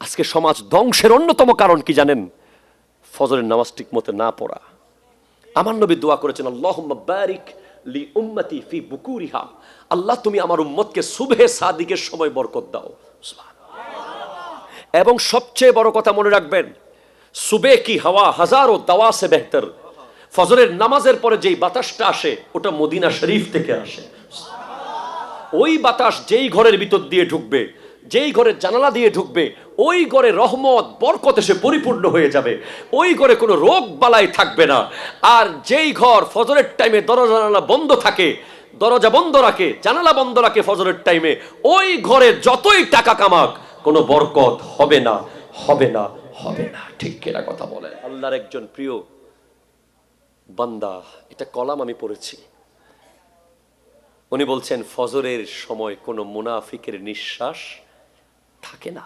আজকে সমাজ ধ্বংসের অন্যতম কারণ কি জানেন? ফজরের নামাজ ঠিক মতো না পড়া। আমার নবী দোয়া করেছেন, আল্লাহুম্মা বারিক লি উম্মতি ফি বুকুরিহা, আল্লাহ তুমি আমার উম্মতকে সুবহে সাদিকের সময় বরকত দাও। এবং সবচেয়ে বড় কথা মনে রাখবেন, সুবে কি হাওয়া হাজারো দাওয়া সে বেহতর। ফজরের নামাজের পরে যেই বাতাসটা আসে ওটা মদিনা শরীফ থেকে আসে। ওই বাতাস যেই ঘরের ভিতর দিয়ে ঢুকবে, যেই ঘরের জানালা দিয়ে ঢুকবে, ওই ঘরে রহমত বরকত এসে পরিপূর্ণ হয়ে যাবে। ওই ঘরে কোনো রোগ বালাই থাকবে না। আর যেই ঘর ফজরের টাইমে দরজা জানালা বন্ধ থাকে, দরজা বন্ধ রাখে, জানালা বন্ধ রাখে ফজরের টাইমে, ওই ঘরে যতই টাকা কামাক কোনো বরকত হবে না, হবে না, হবে না। ঠিক কিনা কথা বলে? আল্লাহর একজন প্রিয় বান্দা, এটা কলাম আমি পড়েছি, উনি বলছেন ফজরের সময় কোনো মুনাফিকের নিঃশ্বাস থাকে না।